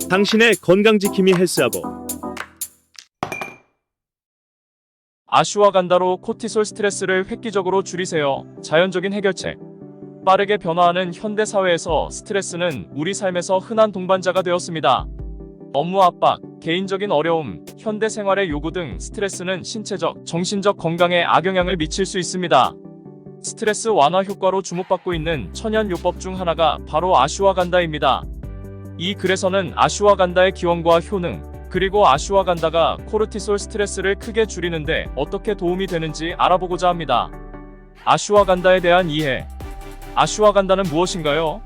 당신의 건강지킴이 헬스하고 아슈와간다로 코티솔 스트레스를 획기적으로 줄이세요. 자연적인 해결책. 빠르게 변화하는 현대 사회에서 스트레스는 우리 삶에서 흔한 동반자가 되었습니다. 업무 압박, 개인적인 어려움, 현대 생활의 요구 등 스트레스는 신체적, 정신적 건강에 악영향을 미칠 수 있습니다. 스트레스 완화 효과로 주목받고 있는 천연 요법 중 하나가 바로 아슈와간다입니다. 이 글에서는 아슈와간다의 기원과 효능, 그리고 아슈와간다가 코르티솔 스트레스를 크게 줄이는데 어떻게 도움이 되는지 알아보고자 합니다. 아슈와간다에 대한 이해. 아슈와간다는 무엇인가요?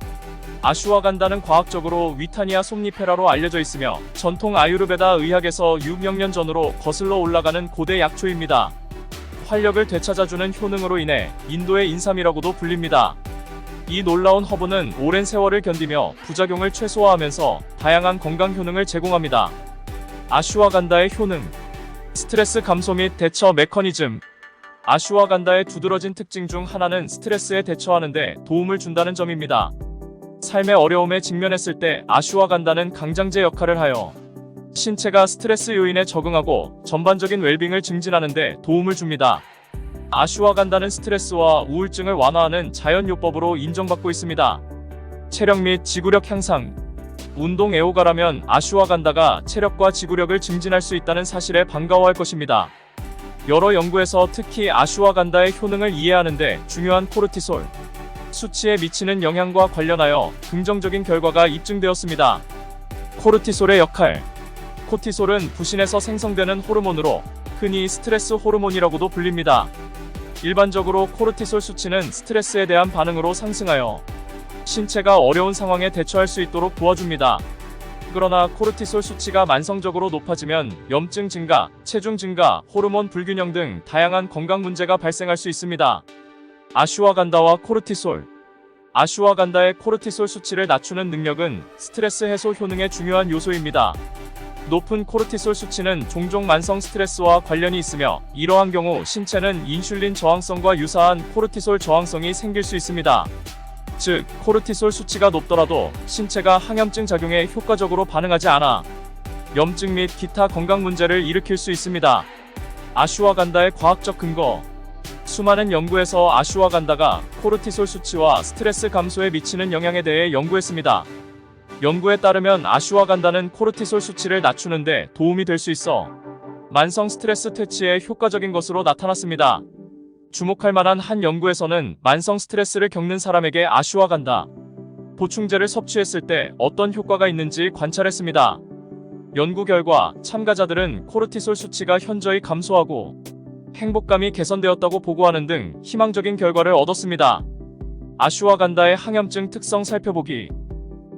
아슈와간다는 과학적으로 위타니아 솜니페라로 알려져 있으며 전통 아유르베다 의학에서 6억 년 전으로 거슬러 올라가는 고대 약초입니다. 활력을 되찾아주는 효능으로 인해 인도의 인삼이라고도 불립니다. 이 놀라운 허브는 오랜 세월을 견디며 부작용을 최소화하면서 다양한 건강 효능을 제공합니다. 아슈와간다의 효능. 스트레스 감소 및 대처 메커니즘. 아슈와간다의 두드러진 특징 중 하나는 스트레스에 대처하는 데 도움을 준다는 점입니다. 삶의 어려움에 직면했을 때 아슈와간다는 강장제 역할을 하여 신체가 스트레스 요인에 적응하고 전반적인 웰빙을 증진하는 데 도움을 줍니다. 아슈와간다는 스트레스와 우울증을 완화하는 자연요법으로 인정받고 있습니다. 체력 및 지구력 향상. 운동 애호가라면 아슈와간다가 체력과 지구력을 증진할 수 있다는 사실에 반가워할 것입니다. 여러 연구에서 특히 아슈와간다의 효능을 이해하는 데 중요한 코르티솔 수치에 미치는 영향과 관련하여 긍정적인 결과가 입증되었습니다. 코르티솔의 역할. 코티솔은 부신에서 생성되는 호르몬으로 흔히 스트레스 호르몬이라고도 불립니다. 일반적으로 코르티솔 수치는 스트레스에 대한 반응으로 상승하여 신체가 어려운 상황에 대처할 수 있도록 도와줍니다. 그러나 코르티솔 수치가 만성적으로 높아지면 염증 증가, 체중 증가, 호르몬 불균형 등 다양한 건강 문제가 발생할 수 있습니다. 아슈와간다와 코르티솔. 아슈와간다의 코르티솔 수치를 낮추는 능력은 스트레스 해소 효능의 중요한 요소입니다. 높은 코르티솔 수치는 종종 만성 스트레스와 관련이 있으며 이러한 경우 신체는 인슐린 저항성과 유사한 코르티솔 저항성이 생길 수 있습니다. 즉, 코르티솔 수치가 높더라도 신체가 항염증 작용에 효과적으로 반응하지 않아 염증 및 기타 건강 문제를 일으킬 수 있습니다. 아슈와간다의 과학적 근거. 수많은 연구에서 아슈와간다가 코르티솔 수치와 스트레스 감소에 미치는 영향에 대해 연구했습니다. 연구에 따르면 아슈와간다는 코르티솔 수치를 낮추는 데 도움이 될 수 있어 만성 스트레스 퇴치에 효과적인 것으로 나타났습니다. 주목할 만한 한 연구에서는 만성 스트레스를 겪는 사람에게 아슈와간다 보충제를 섭취했을 때 어떤 효과가 있는지 관찰했습니다. 연구 결과 참가자들은 코르티솔 수치가 현저히 감소하고 행복감이 개선되었다고 보고하는 등 희망적인 결과를 얻었습니다. 아슈와간다의 항염증 특성 살펴보기.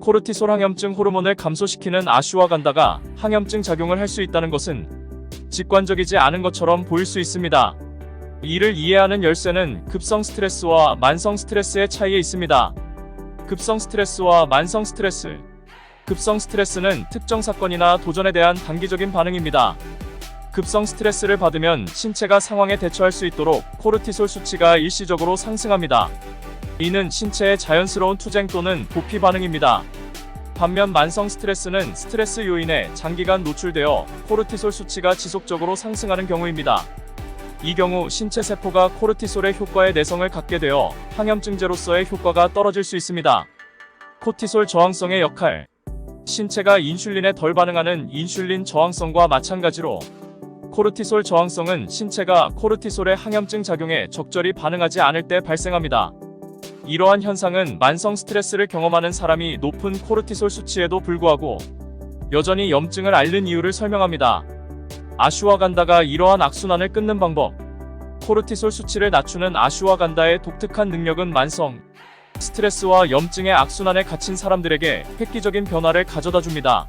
코르티솔 항염증 호르몬을 감소시키는 아슈와간다가 항염증 작용을 할 수 있다는 것은 직관적이지 않은 것처럼 보일 수 있습니다. 이를 이해하는 열쇠는 급성 스트레스와 만성 스트레스의 차이에 있습니다. 급성 스트레스와 만성 스트레스. 급성 스트레스는 특정 사건이나 도전에 대한 단기적인 반응입니다. 급성 스트레스를 받으면 신체가 상황에 대처할 수 있도록 코르티솔 수치가 일시적으로 상승합니다. 이는 신체의 자연스러운 투쟁 또는 도피 반응입니다. 반면 만성 스트레스는 스트레스 요인에 장기간 노출되어 코르티솔 수치가 지속적으로 상승하는 경우입니다. 이 경우 신체 세포가 코르티솔의 효과에 내성을 갖게 되어 항염증제로서의 효과가 떨어질 수 있습니다. 코티솔 저항성의 역할. 신체가 인슐린에 덜 반응하는 인슐린 저항성과 마찬가지로 코르티솔 저항성은 신체가 코르티솔의 항염증 작용에 적절히 반응하지 않을 때 발생합니다. 이러한 현상은 만성 스트레스를 경험하는 사람이 높은 코르티솔 수치에도 불구하고 여전히 염증을 앓는 이유를 설명합니다. 아슈와간다가 이러한 악순환을 끊는 방법. 코르티솔 수치를 낮추는 아슈와간다의 독특한 능력은 만성 스트레스와 염증의 악순환에 갇힌 사람들에게 획기적인 변화를 가져다 줍니다.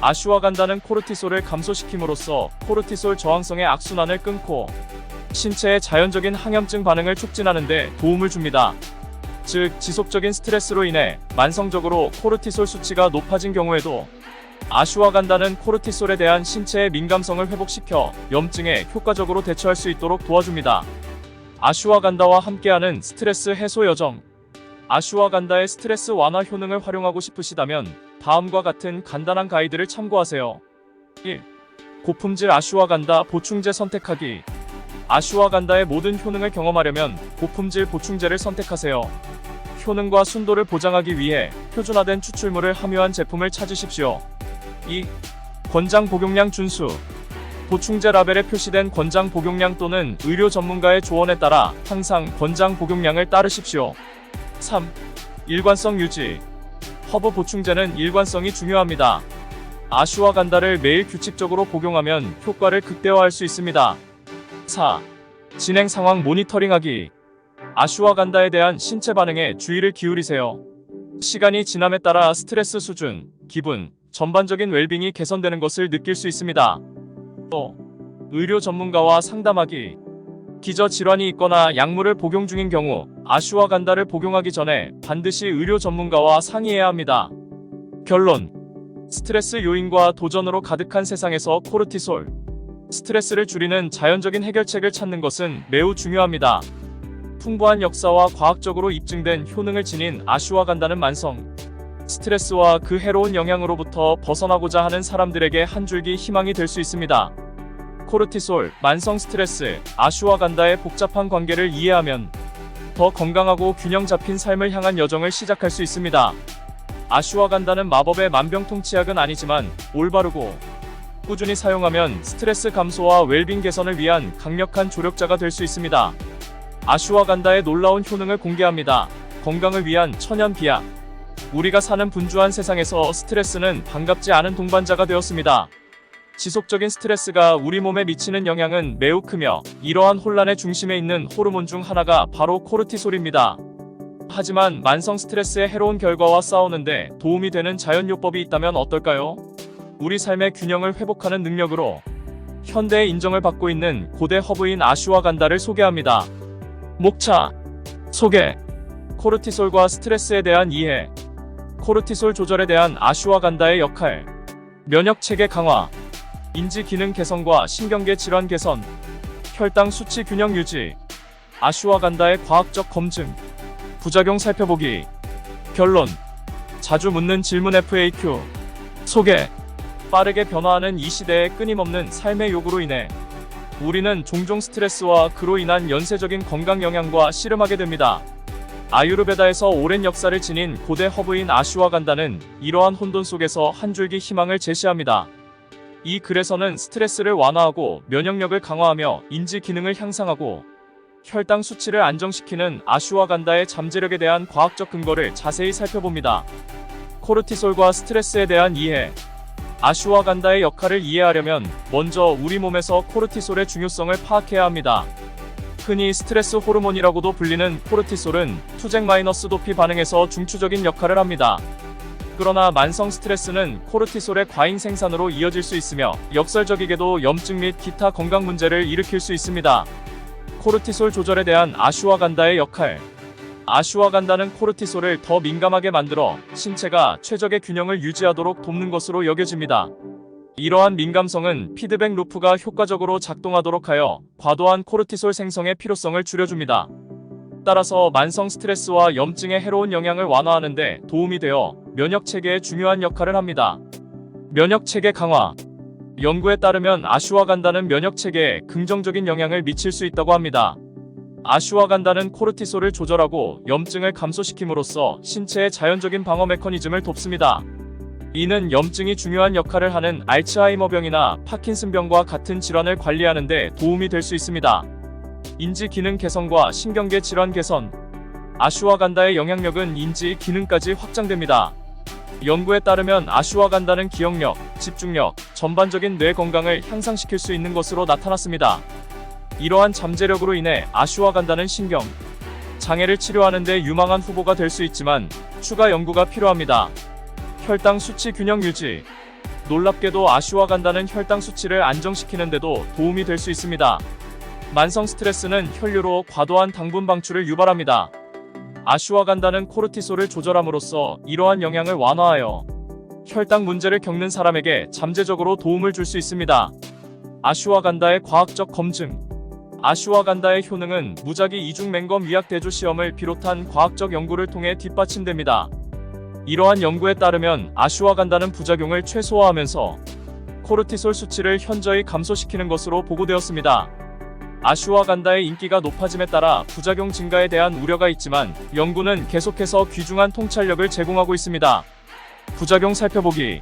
아슈와간다는 코르티솔을 감소시킴으로써 코르티솔 저항성의 악순환을 끊고 신체의 자연적인 항염증 반응을 촉진하는 데 도움을 줍니다. 즉, 지속적인 스트레스로 인해 만성적으로 코르티솔 수치가 높아진 경우에도 아슈와간다는 코르티솔에 대한 신체의 민감성을 회복시켜 염증에 효과적으로 대처할 수 있도록 도와줍니다. 아슈와간다와 함께하는 스트레스 해소 여정. 아슈와간다의 스트레스 완화 효능을 활용하고 싶으시다면 다음과 같은 간단한 가이드를 참고하세요. 1. 고품질 아슈와간다 보충제 선택하기. 아슈와간다의 모든 효능을 경험하려면 고품질 보충제를 선택하세요. 효능과 순도를 보장하기 위해 표준화된 추출물을 함유한 제품을 찾으십시오. 2. 권장 복용량 준수. 보충제 라벨에 표시된 권장 복용량 또는 의료 전문가의 조언에 따라 항상 권장 복용량을 따르십시오. 3. 일관성 유지. 허브 보충제는 일관성이 중요합니다. 아슈와간다를 매일 규칙적으로 복용하면 효과를 극대화할 수 있습니다. 4. 진행 상황 모니터링하기. 아슈와간다에 대한 신체 반응에 주의를 기울이세요. 시간이 지남에 따라 스트레스 수준, 기분, 전반적인 웰빙이 개선되는 것을 느낄 수 있습니다. 또, 의료 전문가와 상담하기. 기저 질환이 있거나 약물을 복용 중인 경우 아슈와간다를 복용하기 전에 반드시 의료 전문가와 상의해야 합니다. 결론. 스트레스 요인과 도전으로 가득한 세상에서 코르티솔, 스트레스를 줄이는 자연적인 해결책을 찾는 것은 매우 중요합니다. 풍부한 역사와 과학적으로 입증된 효능을 지닌 아슈와간다는 만성 스트레스와 그 해로운 영향으로부터 벗어나고자 하는 사람들에게 한 줄기 희망이 될 수 있습니다. 코르티솔, 만성 스트레스, 아슈와간다의 복잡한 관계를 이해하면 더 건강하고 균형 잡힌 삶을 향한 여정을 시작할 수 있습니다. 아슈와간다는 마법의 만병통치약은 아니지만 올바르고 꾸준히 사용하면 스트레스 감소와 웰빙 개선을 위한 강력한 조력자가 될 수 있습니다. 아슈와간다의 놀라운 효능을 공개합니다. 건강을 위한 천연 비약. 우리가 사는 분주한 세상에서 스트레스는 반갑지 않은 동반자가 되었습니다. 지속적인 스트레스가 우리 몸에 미치는 영향은 매우 크며 이러한 혼란의 중심에 있는 호르몬 중 하나가 바로 코르티솔입니다. 하지만 만성 스트레스의 해로운 결과와 싸우는데 도움이 되는 자연요법이 있다면 어떨까요? 우리 삶의 균형을 회복하는 능력으로 현대의 인정을 받고 있는 고대 허브인 아슈와간다를 소개합니다. 목차, 소개, 코르티솔과 스트레스에 대한 이해, 코르티솔 조절에 대한 아슈와간다의 역할, 면역체계 강화, 인지 기능 개선과 신경계 질환 개선, 혈당 수치 균형 유지, 아슈와간다의 과학적 검증, 부작용 살펴보기. 결론. 자주 묻는 질문 FAQ. 소개. 빠르게 변화하는 이 시대의 끊임없는 삶의 요구로 인해 우리는 종종 스트레스와 그로 인한 연쇄적인 건강 영향과 씨름하게 됩니다. 아유르베다에서 오랜 역사를 지닌 고대 허브인 아슈와간다는 이러한 혼돈 속에서 한 줄기 희망을 제시합니다. 이 글에서는 스트레스를 완화하고 면역력을 강화하며 인지 기능을 향상하고 혈당 수치를 안정시키는 아슈와간다의 잠재력에 대한 과학적 근거를 자세히 살펴봅니다. 코르티솔과 스트레스에 대한 이해. 아슈와간다의 역할을 이해하려면 먼저 우리 몸에서 코르티솔의 중요성을 파악해야 합니다. 흔히 스트레스 호르몬이라고도 불리는 코르티솔은 투쟁 마이너스 도피 반응에서 중추적인 역할을 합니다. 그러나 만성 스트레스는 코르티솔의 과잉 생산으로 이어질 수 있으며 역설적이게도 염증 및 기타 건강 문제를 일으킬 수 있습니다. 코르티솔 조절에 대한 아슈와간다의 역할. 아슈와간다는 코르티솔을 더 민감하게 만들어 신체가 최적의 균형을 유지하도록 돕는 것으로 여겨집니다. 이러한 민감성은 피드백 루프가 효과적으로 작동하도록 하여 과도한 코르티솔 생성의 필요성을 줄여줍니다. 따라서 만성 스트레스와 염증의 해로운 영향을 완화하는 데 도움이 되어 면역체계에 중요한 역할을 합니다. 면역체계 강화. 연구에 따르면 아슈와간다는 면역체계에 긍정적인 영향을 미칠 수 있다고 합니다. 아슈와간다는 코르티솔을 조절하고 염증을 감소시킴으로써 신체의 자연적인 방어 메커니즘을 돕습니다. 이는 염증이 중요한 역할을 하는 알츠하이머병이나 파킨슨병과 같은 질환을 관리하는 데 도움이 될 수 있습니다. 인지 기능 개선과 신경계 질환 개선. 아슈와간다의 영향력은 인지 기능까지 확장됩니다. 연구에 따르면 아슈와간다는 기억력, 집중력, 전반적인 뇌 건강을 향상시킬 수 있는 것으로 나타났습니다. 이러한 잠재력으로 인해 아슈와간다는 신경 장애를 치료하는 데 유망한 후보가 될 수 있지만 추가 연구가 필요합니다. 혈당 수치 균형 유지. 놀랍게도 아슈와간다는 혈당 수치를 안정시키는 데도 도움이 될 수 있습니다. 만성 스트레스는 혈류로 과도한 당분 방출을 유발합니다. 아슈와간다는 코르티솔을 조절함으로써 이러한 영향을 완화하여 혈당 문제를 겪는 사람에게 잠재적으로 도움을 줄 수 있습니다. 아슈와간다의 과학적 검증. 아슈와간다의 효능은 무작위 이중 맹검 위약 대조 시험을 비롯한 과학적 연구를 통해 뒷받침됩니다. 이러한 연구에 따르면 아슈와간다는 부작용을 최소화하면서 코르티솔 수치를 현저히 감소시키는 것으로 보고되었습니다. 아슈와간다의 인기가 높아짐에 따라 부작용 증가에 대한 우려가 있지만 연구는 계속해서 귀중한 통찰력을 제공하고 있습니다. 부작용 살펴보기.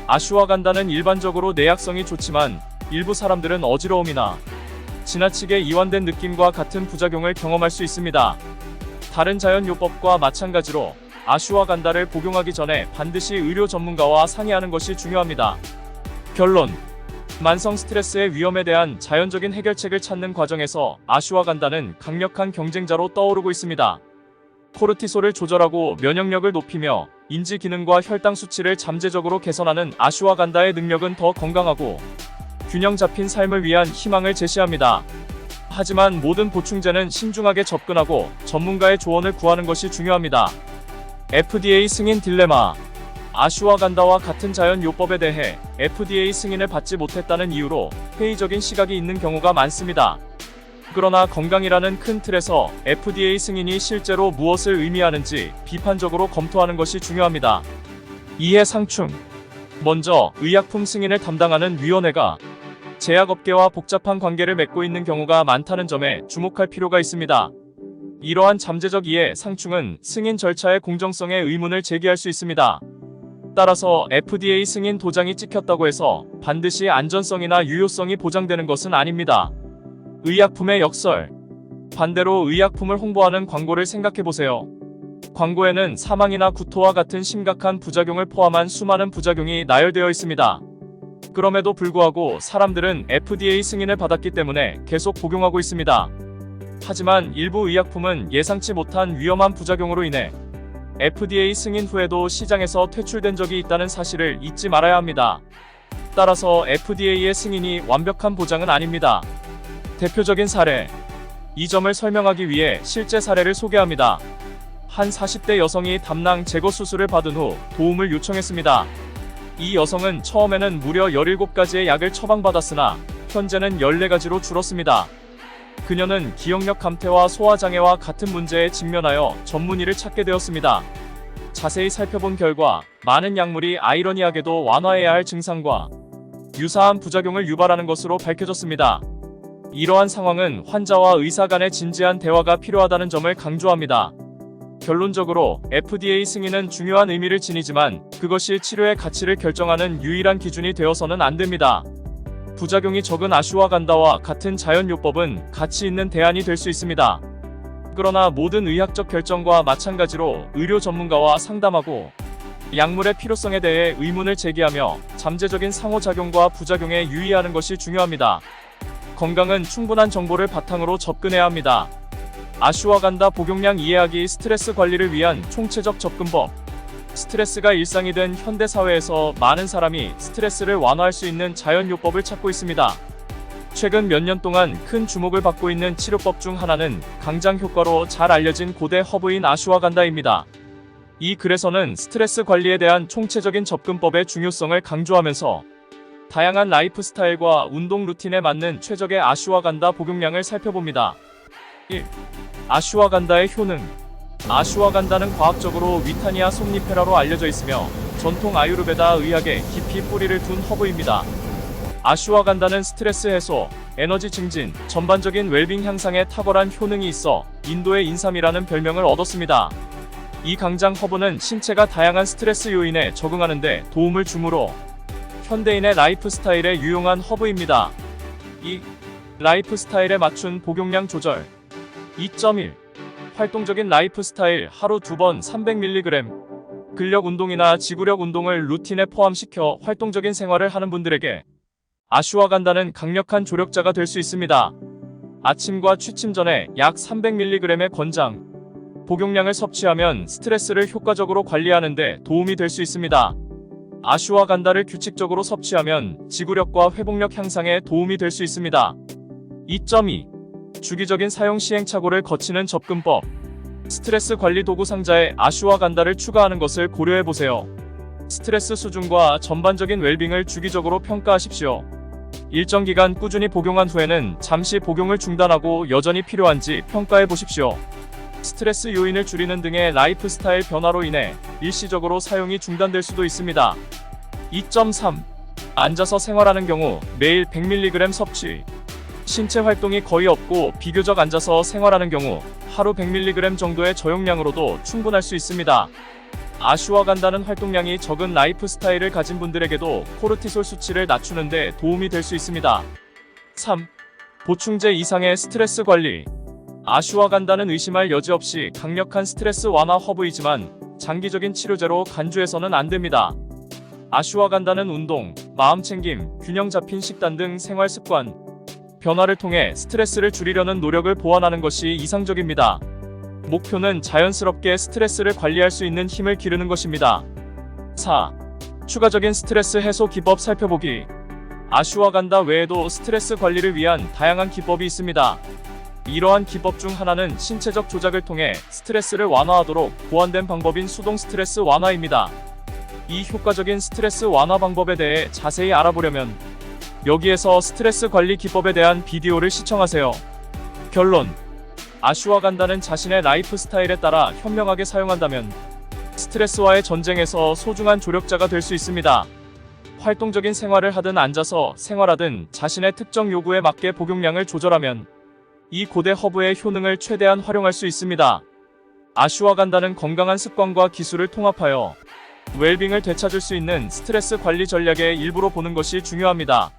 아슈와간다는 일반적으로 내약성이 좋지만 일부 사람들은 어지러움이나 지나치게 이완된 느낌과 같은 부작용을 경험할 수 있습니다. 다른 자연요법과 마찬가지로 아슈와간다를 복용하기 전에 반드시 의료 전문가와 상의하는 것이 중요합니다. 결론. 만성 스트레스의 위험에 대한 자연적인 해결책을 찾는 과정에서 아슈와간다는 강력한 경쟁자로 떠오르고 있습니다. 코르티솔을 조절하고 면역력을 높이며 인지 기능과 혈당 수치를 잠재적으로 개선하는 아슈와간다의 능력은 더 건강하고 균형 잡힌 삶을 위한 희망을 제시합니다. 하지만 모든 보충제는 신중하게 접근하고 전문가의 조언을 구하는 것이 중요합니다. FDA 승인 딜레마. 아슈와간다와 같은 자연요법에 대해 FDA 승인을 받지 못했다는 이유로 회의적인 시각이 있는 경우가 많습니다. 그러나 건강이라는 큰 틀에서 FDA 승인이 실제로 무엇을 의미하는지 비판적으로 검토하는 것이 중요합니다. 이해 상충. 먼저 의약품 승인을 담당하는 위원회가 제약업계와 복잡한 관계를 맺고 있는 경우가 많다는 점에 주목할 필요가 있습니다. 이러한 잠재적 이해 상충은 승인 절차의 공정성에 의문을 제기할 수 있습니다. 따라서 FDA 승인 도장이 찍혔다고 해서 반드시 안전성이나 유효성이 보장되는 것은 아닙니다. 의약품의 역설. 반대로 의약품을 홍보하는 광고를 생각해보세요. 광고에는 사망이나 구토와 같은 심각한 부작용을 포함한 수많은 부작용이 나열되어 있습니다. 그럼에도 불구하고 사람들은 FDA 승인을 받았기 때문에 계속 복용하고 있습니다. 하지만 일부 의약품은 예상치 못한 위험한 부작용으로 인해 FDA 승인 후에도 시장에서 퇴출된 적이 있다는 사실을 잊지 말아야 합니다. 따라서 FDA의 승인이 완벽한 보장은 아닙니다. 대표적인 사례. 이 점을 설명하기 위해 실제 사례를 소개합니다. 한 40대 여성이 담낭 제거 수술을 받은 후 도움을 요청했습니다. 이 여성은 처음에는 무려 17가지의 약을 처방받았으나 현재는 14가지로 줄었습니다. 그녀는 기억력 감퇴와 소화장애와 같은 문제에 직면하여 전문의를 찾게 되었습니다. 자세히 살펴본 결과 많은 약물이 아이러니하게도 완화해야 할 증상과 유사한 부작용을 유발하는 것으로 밝혀졌습니다. 이러한 상황은 환자와 의사 간의 진지한 대화가 필요하다는 점을 강조합니다. 결론적으로 FDA 승인은 중요한 의미를 지니지만 그것이 치료의 가치를 결정하는 유일한 기준이 되어서는 안 됩니다. 부작용이 적은 아슈와간다와 같은 자연요법은 가치 있는 대안이 될 수 있습니다. 그러나 모든 의학적 결정과 마찬가지로 의료 전문가와 상담하고 약물의 필요성에 대해 의문을 제기하며 잠재적인 상호작용과 부작용에 유의하는 것이 중요합니다. 건강은 충분한 정보를 바탕으로 접근해야 합니다. 아슈와간다 복용량 이해하기. 스트레스 관리를 위한 총체적 접근법. 스트레스가 일상이 된 현대사회에서 많은 사람이 스트레스를 완화할 수 있는 자연요법을 찾고 있습니다. 최근 몇 년 동안 큰 주목을 받고 있는 치료법 중 하나는 강장 효과로 잘 알려진 고대 허브인 아슈와간다입니다. 이 글에서는 스트레스 관리에 대한 총체적인 접근법의 중요성을 강조하면서 다양한 라이프 스타일과 운동 루틴에 맞는 최적의 아슈와간다 복용량을 살펴봅니다. 1. 아슈와간다의 효능. 아슈와간다는 과학적으로 위타니아 솜니페라로 알려져 있으며 전통 아유르베다 의학에 깊이 뿌리를 둔 허브입니다. 아슈와간다는 스트레스 해소, 에너지 증진, 전반적인 웰빙 향상에 탁월한 효능이 있어 인도의 인삼이라는 별명을 얻었습니다. 이 강장 허브는 신체가 다양한 스트레스 요인에 적응하는 데 도움을 주므로 현대인의 라이프 스타일에 유용한 허브입니다. 2. 라이프 스타일에 맞춘 복용량 조절. 2.1. 활동적인 라이프 스타일. 하루 2번 300mg. 근력 운동이나 지구력 운동을 루틴에 포함시켜 활동적인 생활을 하는 분들에게 아슈와간다는 강력한 조력자가 될 수 있습니다. 아침과 취침 전에 약 300mg의 권장 복용량을 섭취하면 스트레스를 효과적으로 관리하는 데 도움이 될 수 있습니다. 아슈와간다를 규칙적으로 섭취하면 지구력과 회복력 향상에 도움이 될 수 있습니다. 2.2. 주기적인 사용 시행착오를 거치는 접근법. 스트레스 관리 도구 상자에 아슈와간다를 추가하는 것을 고려해보세요. 스트레스 수준과 전반적인 웰빙을 주기적으로 평가하십시오. 일정 기간 꾸준히 복용한 후에는 잠시 복용을 중단하고 여전히 필요한지 평가해보십시오. 스트레스 요인을 줄이는 등의 라이프 스타일 변화로 인해 일시적으로 사용이 중단될 수도 있습니다. 2.3. 앉아서 생활하는 경우 매일 100mg 섭취. 신체 활동이 거의 없고 비교적 앉아서 생활하는 경우 하루 100mg 정도의 저용량으로도 충분할 수 있습니다. 아슈와간다는 활동량이 적은 라이프 스타일을 가진 분들에게도 코르티솔 수치를 낮추는 데 도움이 될 수 있습니다. 3. 보충제 이상의 스트레스 관리. 아슈와간다는 의심할 여지 없이 강력한 스트레스 완화 허브이지만 장기적인 치료제로 간주해서는 안 됩니다. 아슈와간다는 운동, 마음 챙김, 균형 잡힌 식단 등 생활 습관 변화를 통해 스트레스를 줄이려는 노력을 보완하는 것이 이상적입니다. 목표는 자연스럽게 스트레스를 관리할 수 있는 힘을 기르는 것입니다. 4. 추가적인 스트레스 해소 기법 살펴보기. 아슈와간다 외에도 스트레스 관리를 위한 다양한 기법이 있습니다. 이러한 기법 중 하나는 신체적 조작을 통해 스트레스를 완화하도록 보완된 방법인 수동 스트레스 완화입니다. 이 효과적인 스트레스 완화 방법에 대해 자세히 알아보려면 여기에서 스트레스 관리 기법에 대한 비디오를 시청하세요. 결론. 아슈와간다는 자신의 라이프 스타일에 따라 현명하게 사용한다면 스트레스와의 전쟁에서 소중한 조력자가 될 수 있습니다. 활동적인 생활을 하든 앉아서 생활하든 자신의 특정 요구에 맞게 복용량을 조절하면 이 고대 허브의 효능을 최대한 활용할 수 있습니다. 아슈와간다는 건강한 습관과 기술을 통합하여 웰빙을 되찾을 수 있는 스트레스 관리 전략의 일부로 보는 것이 중요합니다.